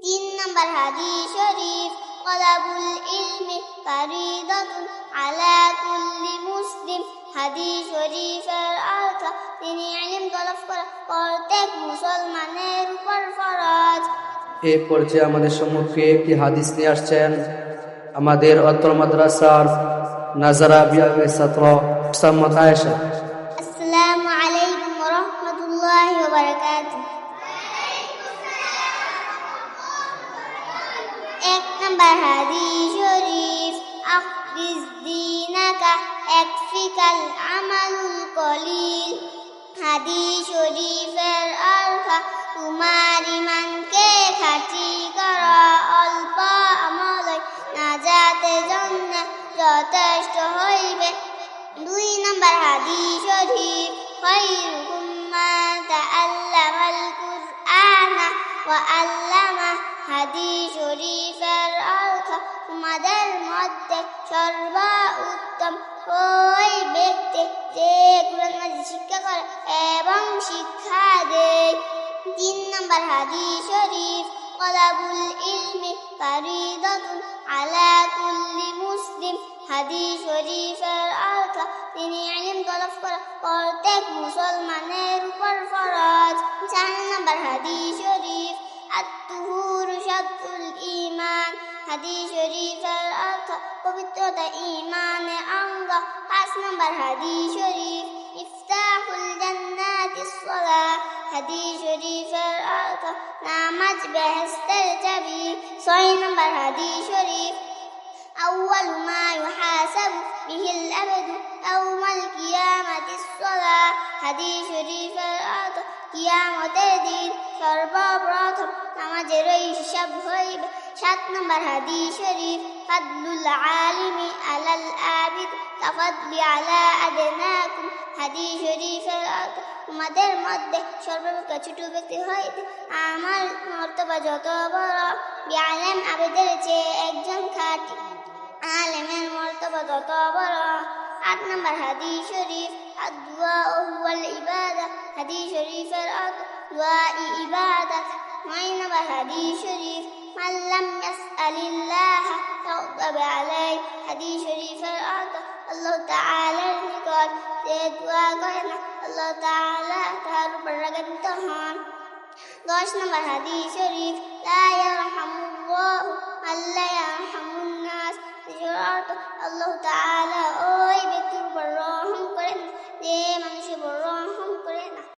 তিন নম্বর হাদিস শরীফ, তলাবুল ইলমি ফারিদাতুন আলা কুল্লি মুসলিম। হাদিস শরীফের অর্থ, তিনি ইলম তলব করা প্রত্যেক মুসলমানের উপর ফরজ। এই পর্যায়ে আমাদের সম্মুখে একটি হাদিস নিয়ে আসছেন আমাদের অত্র মাদ্রাসার নাজারা বিভাগের ছাত্র মোসাম্মদ আয়েশা। আসসালামু আলাইকুম ওয়া রাহমাতুল্লাহি ওয়া বারাকাতুহু। এক নম্বর হাদিস শরীফ, আখবিজ দীনাকা ইয়াকফিকাল আমালুল কলিল। হাদিস শরীফের অর্থ, তোমার ঈমানকে খাঁটি করো, অল্প আমলই নাজাতের জন্য যথেষ্ট হইবে। দুই নম্বর হাদিস শরীফ, খায়রুকুম মান তাআল্লামাল কুরআনা ওয়া আল্লামা। হাদিস শরীফের অর্থ, তোমাদের মধ্যে সর্বোত্তম ওই ব্যক্তি যে কুরআন মাজিদ শিক্ষা করে এবং শিক্ষা দেয়। তিন নম্বর হাদিস শরীফ, তলাবুল ইলমি ফারিদাতুন আলা কুল্লি মুসলিম। হাদিস শরীফের অর্থ, তিনি ইলম তলব করা প্রত্যেক মুসলমানের উপর ফরজ। চার নম্বর হাদিস শরীফ, আত-তুহুরু শাতরুল ঈমান। হাদিস শরীফের অর্থ, পবিত্রতা ঈমানের অঙ্গ। পাঁচ নম্বর হাদিস শরীফ, ইফতাহুল জান্নাতিস সালাহ। হাদিস শরীফের অর্থ, নামাজ বেহেশতের চাবি। ছয় নম্বর হাদিস শরীফ, আউয়ালু মা ইউহাসাবু বিহিল আবদু ইয়াওমাল কিয়ামাতিস সালাহ। হাদিস শরীফের অর্থ, কিয়ামতের দিন সর্বপ্রথম নামাজের হিসাব হইবে। সাত নম্বর হাদিস শরীফ, ফাদলুল আলিমি আলাল আবিদ কাফাদলি আলা আদনাকুম। হাদিস শরীফের অর্থ, তোমাদের মধ্যে সর্বাপেক্ষা ছোট ব্যক্তি হইতে আমার মর্তবা যত বড়, বিআলেম আবেদের চেয়ে একজন খাঁটি আলেমের মর্তবা যত বড়। আট নম্বর হাদিস শরীফ, আদ-দুআ হুয়াল ইবাদা। হাদিস শরীফের অর্থ, দুআ ইবাদত। নয় নম্বর হাদিস শরীফ, মান লাম ইয়াসআলিল্লাহ ইয়াগদাব আলাইহি। হাদিস শরীফের অর্থ, আল্লাহ তাআলার নিকট যে দোয়া করে না, আল্লাহ তাআলা তার উপর রাগান্বিত হন। দশ নম্বর হাদিস শরীফ, লা ইয়ারহামুল্লাহু মান লা ইয়ারহামুন নাস। অর্থ, আল্লাহ তাআলা ওই ব্যক্তির উপর রহম করেন যে মানুষের উপর রহম করে